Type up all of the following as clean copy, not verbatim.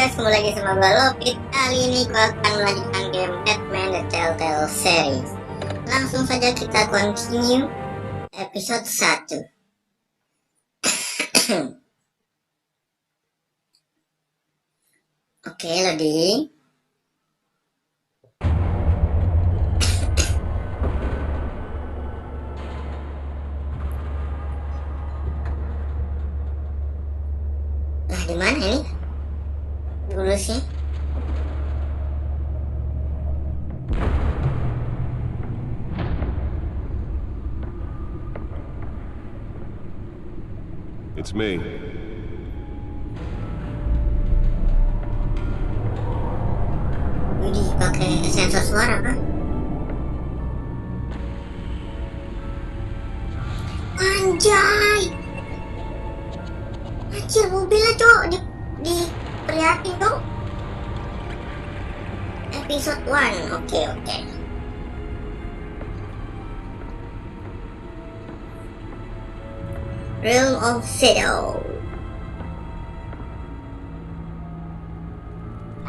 guys, kembali lagi sama gue Lopit. Kali ini gue akan melanjutkan game Batman The Telltale series. Langsung saja kita continue episode 1. Oke, loading. Nah, di mana ini? Lulusnya. It's me. Widih, pakai sensor suara kan? Anjay! Anjir, mobilnya cok di perlihatin dong. Episode 1, oke. Realm of Shadow.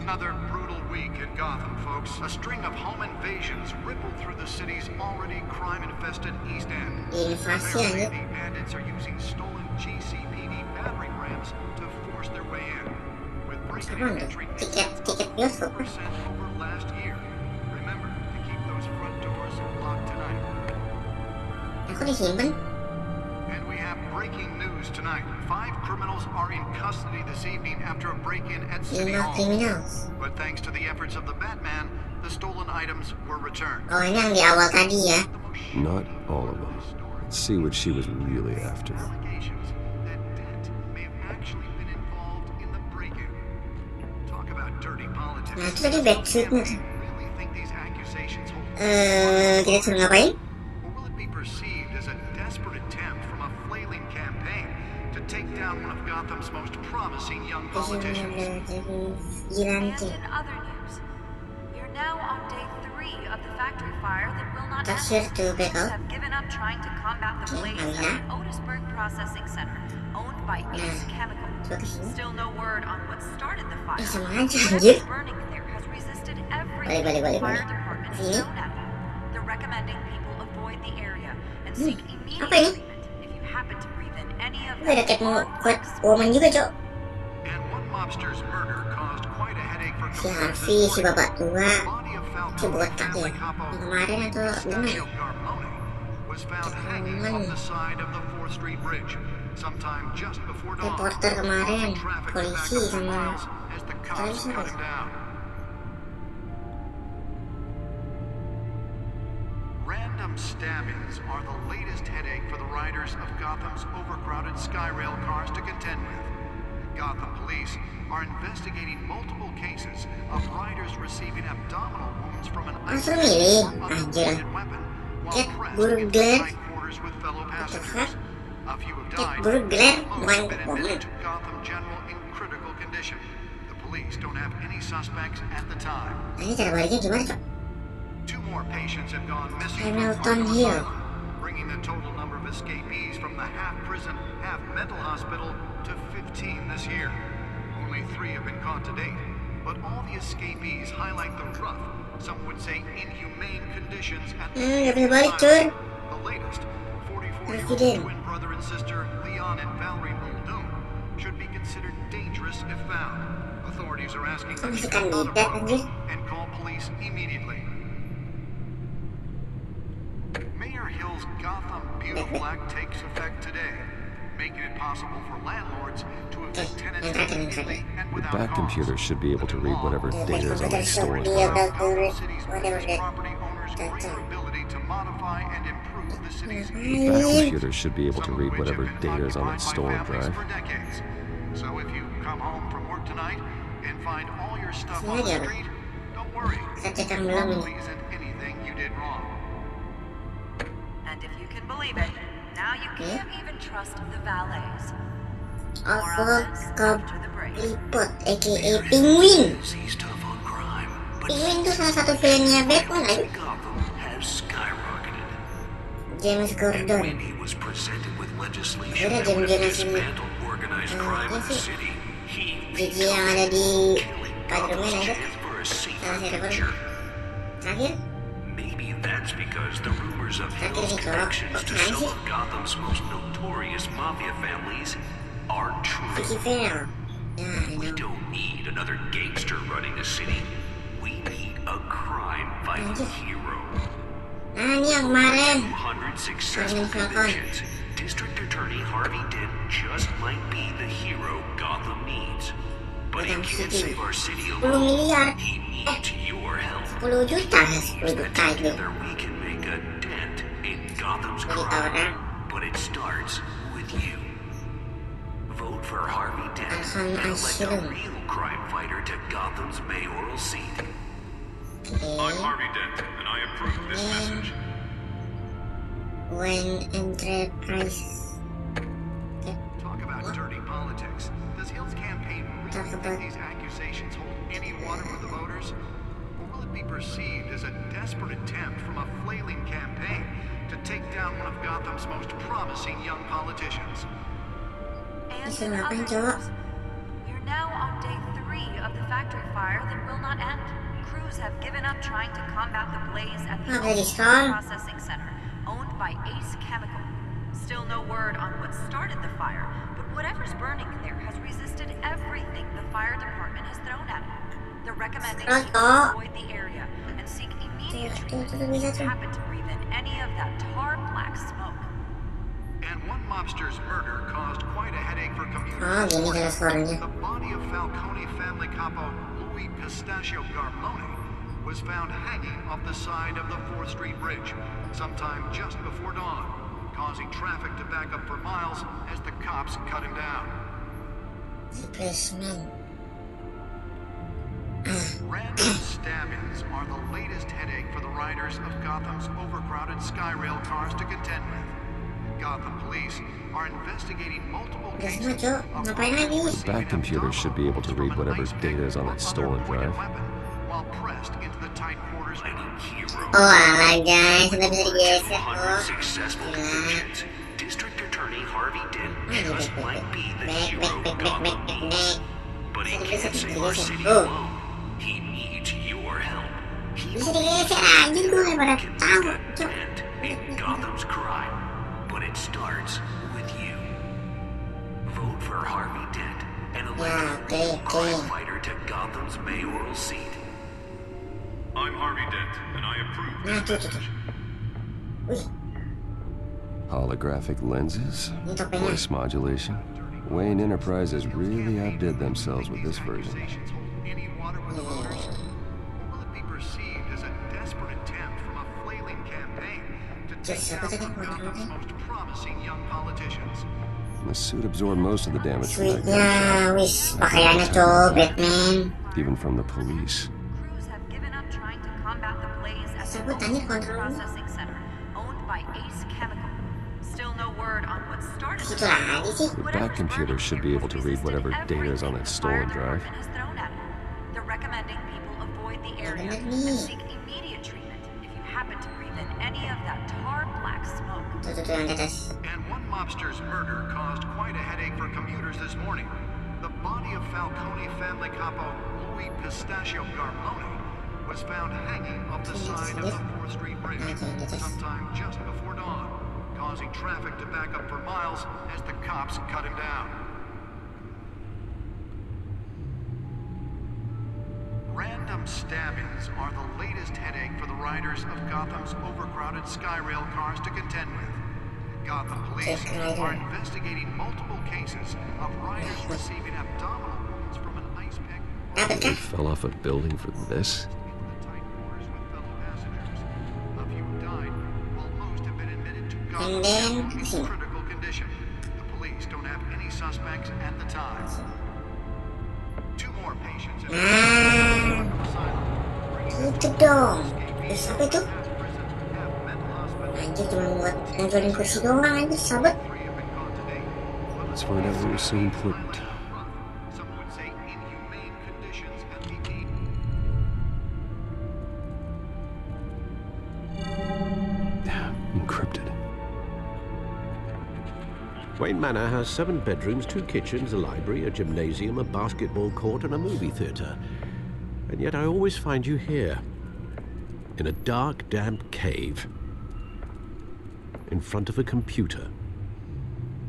Another brutal week in Gotham, folks. A string of home invasions rippled through the city's already crime-infested East End. Invasi Apparently, aja. the bandits are using stolen GCPD battering rams to force their way in. With break-in Apa and tuh? entry Tiket bioskop kan? 4% over last year. Remember to keep those front doors locked tonight. Aku disimpan. And we have breaking news tonight. 5 criminals are in custody this evening after a break-in at City 5 Hall. criminals. But thanks to the efforts of the Batman, the stolen items were returned. Oh, ini yang di awal tadi ya. Not all of them. Let's see what she was really after. Allegations that Dent may have actually been involved in the break-in. Talk about dirty politics. Nah, itu tadi backseatnya tuh. Really think these accusations hold? Kita suruh ngapain? Or will it be perceived as a desperate attempt from a flailing campaign to take down one of Gotham's most promising young politicians? Gila And sih. in other news, you're now on day 3 of the factory fire that will not That's end. here to back up. Have given up trying to combat the Okay, blaze yeah. at the Otisburg Processing Center, owned by Ace Chemical. Coba kesini. Still no word on what started the fire. Sama aja Whatever's anjir. burning there has resisted every Balik. fire department has Sini. thrown at them. They're recommending people avoid the area and seek immediate Apa ini? treatment if you happen to breathe in any of Itu ada them. Catwoman Woman juga cok. And one mobster's murder caused quite a headache for Si Harvey, si bapak tua, body of si Falcone botak ya. family capo Yang kemarin atau gimana? Pistachio Garmone was found hanging on the side of the 4th Street Bridge sometime just before dawn. Reporter kemarin, Traffic polisi backed up for sama miles as the cops polisi. cut him down. Random stabbings are the latest headache for the riders of Gotham's overcrowded Skyrail cars to contend with. Gotham police are investigating multiple cases of riders receiving abdominal wounds from an Langsung milih, anjir. unloaded weapon while Cat pressed burglar. into tight quarters with fellow passengers. A few have Cat died. burglar, Most bukan have been admitted woman. to Gotham General in critical condition. The police don't have any suspects at the time. Nah, ini cara baliknya gimana cok? 2 more patients have gone missing Hamilton from Arkham Hill. Asylum, bringing the total number of escapees from the half-prison, half-mental hospital to 15 this year. Only 3 have been caught to date, but all the escapees highlight the rough, some would say inhumane conditions at the Nggak bisa balik cur. The latest, 44-year-old Presiden. twin brother and sister Leon and Valerie Muldoon should be considered dangerous if found. Authorities are asking Kok them masih to get out of kandidat Gotham anjir? and call police immediately. Mayor Hill's Gotham Beautiful Act takes effect today, making it possible for landlords to evict tenants immediately and The without back cause. computer should be able to read whatever data is on the storage Dia drive. bagus, City's whatever biggest that. property owners greater ability to modify and improve the city's The back computer should be able to some of read which have whatever been data is on its occupied by storage families drive. for decades. So if you come home from work tonight and find all your stuff on the Sengaja, street, don't worry. Saya cek There belum ini. probably isn't anything you did wrong. And if you can believe it, now you can't even trust the valets. More Aku on this ke after the break. Lipot, aka Penguin. He's tough on crime, but Penguin tuh salah satu villainnya Batman aja. Gotham has skyrocketed. James Gordon. When he was presented with legislation Udah that would have jam-jam sini. dismantled organized crime in the sih. city, he Gigi yang ada di Spider-Man Gotham's itu chance for a safer salah satu future. terakhir. Maybe that's because the rumors of Terakhir Hill's sih colok. connections to Gimana some sih? of Gotham's most notorious mafia families are Vicky true. Vale. Ya, We I know. don't need another gangster running the city. We need a crime-fighting Anjir. hero. Nah, ini yang kemarin. 200 successful Falcon. convictions. District Attorney Harvey Dent just might be the hero Gotham needs. But he Gotham can't City. save our city 10 alone. miliar. He needs your help. 10 juta, 10 And juta itu. together we can make a dent in Gotham's Jadi crime. orang But it starts with you. Vote for Harvey Dent Alhan and elect a Asylum. real crime fighter to Gotham's mayoral seat. I'm Oke. Harvey Dent, and I approve this message. When Enterprise. Talk about dirty politics. Does Hill's campaign Talk really about- think these accusations hold any water with the voters? Or will it be perceived as a desperate attempt from a flailing campaign to take down one of Gotham's most promising young politicians? And Bisa in ngapain, other cowok? news, we're now on day 3 of the factory fire that will not end. Crews have given up trying to combat the blaze at the Nggak boleh old diskon. processing center owned by Ace Chemical. Still no word on what started the fire, but whatever's burning in there has resisted everything the fire department has thrown at it. They're recommending Scroll, people Kak. avoid the area and seek immediate Tuh, treatment bisa if you tuh. happen to breathe in any of that tar black smoke. And one mobster's murder caused quite a headache for commuters. Oh, gini cara suaranya. The body of Falcone family capo Louis Pistachio Garmone was found hanging off the side of the 4th Street Bridge sometime just before dawn, causing traffic to back up for miles as the cops cut him down. Replacement. Random stabbings are the latest headache for the riders of Gotham's overcrowded Skyrail cars to contend with. Gotham police are investigating multiple Udah semua, cases Cok. of Ngapain lagi? riders The back computer should be able to read whatever data is on that stolen drive. while pressed into the tight quarters. Fighting hero. Oh, alah guys, udah bisa digeser. 200 Oh, successful gila. convictions. District Attorney Harvey Dent just might be the Back, hero back, back, back, Gotham back, needs. back. But he Bisa can't save digeser, our digeser. city Oh, alone. He needs your help. He bisa digeser aja gue pada can tahu. make a Cok. dent in Gotham's crime. But it starts with you. Vote for Harvey Dent and elect Yeah, a okay, real crime okay. fighter to Gotham's mayoral seat. I'm Harvey Dent, and I approve Nah, this tuh, tuh, message. tuh. Wih, Holographic lenses, ini topengnya. voice modulation. Wayne Enterprises really outdid themselves with this version. Accusations hold any water with the voters? Or will it be perceived as a desperate attempt from a flailing campaign to take Just down apa tadi? one of Gotham's most promising young politicians? The suit absorbed most of the damage from that Sweetnya, gunshot, wis pakaiannya cok, Batman. even from the police. Crews have given up trying to combat the blaze at the Sebut tanya old kontrolnya. processing center owned by Ace Chemical. Still no word on what started the Situ lagi sih. The back computer should be able to read whatever data is on that stolen drive. Has thrown at it. They're recommending people avoid the area bener and nih. seek immediate treatment if you happen to breathe in any of that tar black smoke. Tuh, tuh, tuh yang di atas. And one mobster's murder caused quite a headache for commuters this morning. The body of Falcone family capo Louis Pistachio Garmone was found hanging off the side of the 4th Street Bridge sometime just before dawn, causing traffic to back up for miles as the cops cut him down. Random stabbings are the latest headache for the riders of Gotham's overcrowded Skyrail cars to contend with. Gotham police are investigating multiple cases of riders receiving abdominal wounds from an ice pick Dapat They kah? fell off a building for this? into the tight quarters with fellow passengers. A few died, while most have been admitted to Gotham's then, in sino? critical condition. The police don't have any suspects at the time. 2 more patients in Nah, gitu dong. Terus apa itu? Anjir cuma buat nontonin kursi doang aja, sahabat. Let's find out what was so important. Some would say inhumane conditions at the Encrypted. Wayne Manor has 7 bedrooms, 2 kitchens, a library, a gymnasium, a basketball court, and a movie theater. And yet I always find you here, in a dark, damp cave, in front of a computer.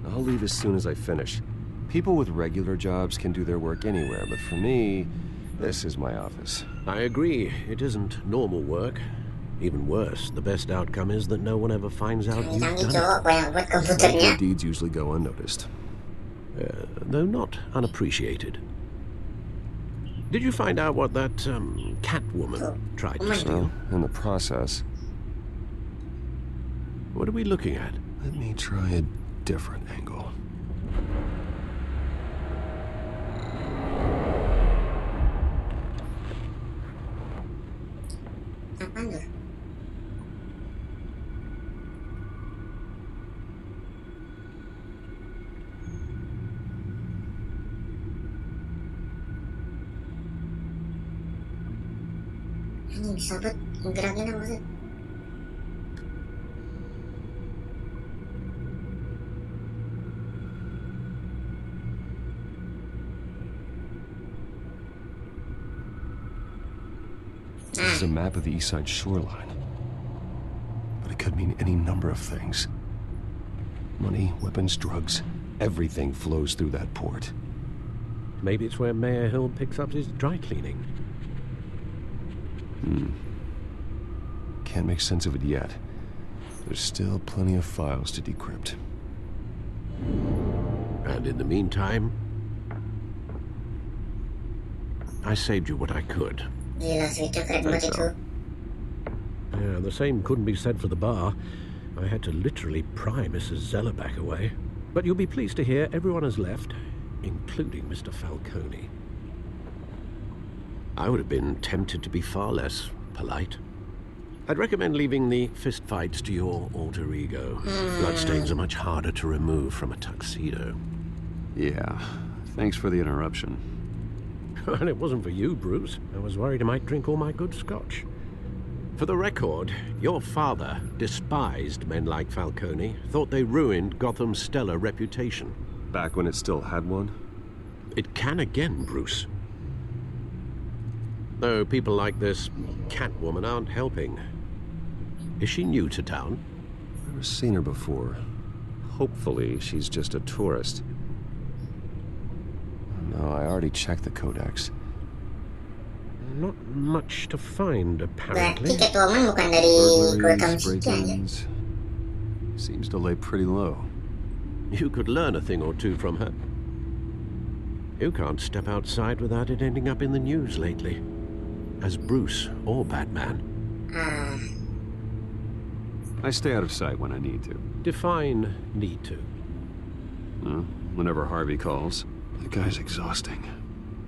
I'll leave as soon as I finish. People with regular jobs can do their work anywhere, but for me, this is my office. I agree, it isn't normal work. Even worse, the best outcome is that no one ever finds out you've Canggih done cowok yang buat But komputernya. good deeds usually go unnoticed. it, though not unappreciated. Did you find out what that cat woman tried to steal? Well, in the process, What are we looking at? let me try a different angle. Apaan tuh? Anjing disabet gerakin apa sih? This is a map of the east side shoreline. But it could mean any number of things. Money, weapons, drugs, everything flows through that port. Maybe it's where Mayor Hill picks up his dry cleaning. Can't make sense of it yet. There's still plenty of files to decrypt. And in the meantime, I saved you what I could. Gila switchnya keren banget itu. Yeah, the same couldn't be said for the bar. I had to literally pry Mrs. Zeller back away. But you'll be pleased to hear everyone has left, including Mr. Falcone. I would have been tempted to be far less polite. I'd recommend leaving the fistfights to your alter ego. Bloodstains are much harder to remove from a tuxedo. Yeah, thanks for the interruption. And it wasn't for you, Bruce. I was worried I might drink all my good scotch. For the record, your father despised men like Falcone, thought they ruined Gotham's stellar reputation. Back when it still had one? It can again, Bruce. Though people like this Catwoman aren't helping. Is she new to town? Never seen her before. Hopefully, she's just a tourist. No, I already checked the codex. Not much to find, apparently. Berarti Catwoman bukan dari Gotham Burglaries, City aja. break-ins. Seems to lay pretty low. You could learn a thing or two from her. You can't step outside without it ending up in the news lately. As Bruce or Batman. Ah, I stay out of sight when I need to. Define need to. Whenever Harvey calls. The guy's exhausting.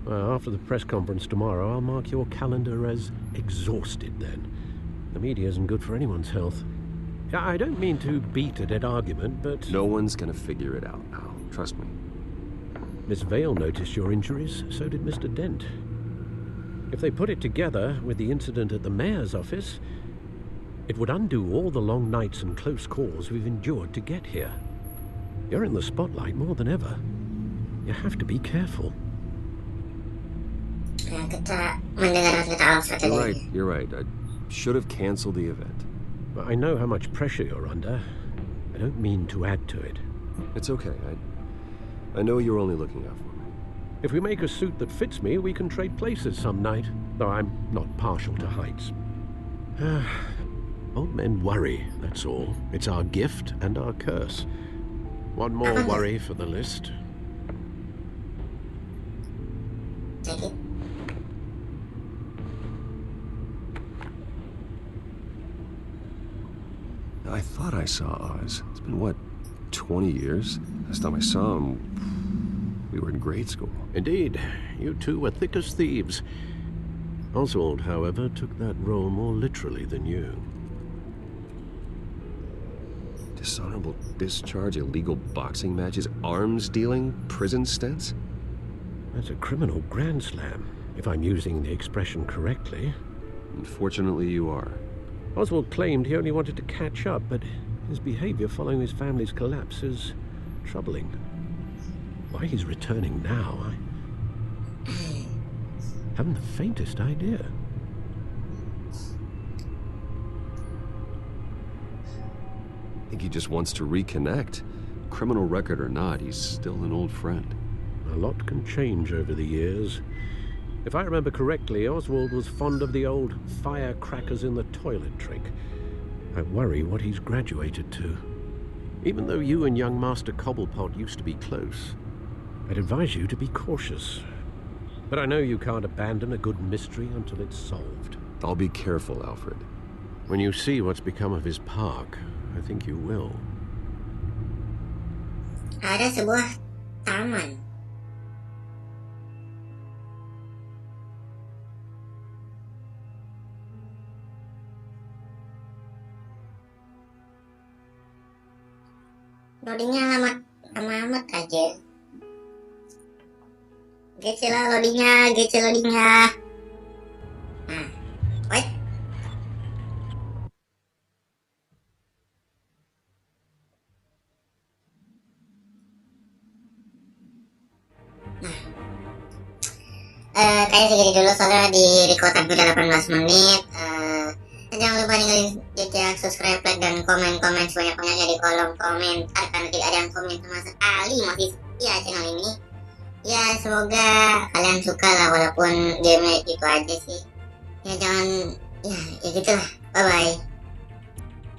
Well, after the press conference tomorrow, I'll mark your calendar as exhausted then. The media isn't good for anyone's health. I don't mean to beat a dead argument, but... No one's gonna figure it out now. Trust me. Miss Vale noticed your injuries, so did Mr. Dent. If they put it together with the incident at the mayor's office, it would undo all the long nights and close calls we've endured to get here. You're in the spotlight more than ever. You have to be careful. ya kita mendengar cerita seperti You're right, ini. you're right. I should have canceled the event. I know how much pressure you're under. I don't mean to add to it. It's okay. I know you're only looking out for me. If we make a suit that fits me, we can trade places some night, though I'm not partial to heights. Old men worry, that's all. It's our gift and our curse. One more worry for the list. Jadi I thought I saw Oz. It's been, what, 20 years? Last time I saw him, we were in grade school. Indeed, you two were thick as thieves. Oswald, however, took that role more literally than you. Dishonorable discharge, illegal boxing matches, arms dealing, prison stints? That's a criminal grand slam, if I'm using the expression correctly. Unfortunately, you are. Oswald claimed he only wanted to catch up, but his behavior following his family's collapse has Troubling. Why he's returning now, I haven't the faintest idea. I think he just wants to reconnect. Criminal record or not, he's still an old friend. A lot can change over the years. If I remember correctly, Oswald was fond of the old firecrackers in the toilet trick. I worry what he's graduated to. Even though you and young Master Cobblepot used to be close, I'd advise you to be cautious. But I know you can't abandon a good mystery until it's solved. I'll be careful, Alfred. When you see what's become of his park, I think you will. Ada sebuah taman. Loadingnya lama-lama aja. Gece lah loadingnya. Nah, wait. Kayaknya segini dulu soalnya di record hampir 18 menit. Jangan lupa ninggalin jejak subscribe, like, dan komen-komen sebanyak-banyaknya di kolom komentar karena tidak ada yang komen sama sekali masih setia channel ini. Ya semoga kalian suka lah walaupun gamenya itu aja sih. Ya jangan ya gitulah. Bye bye.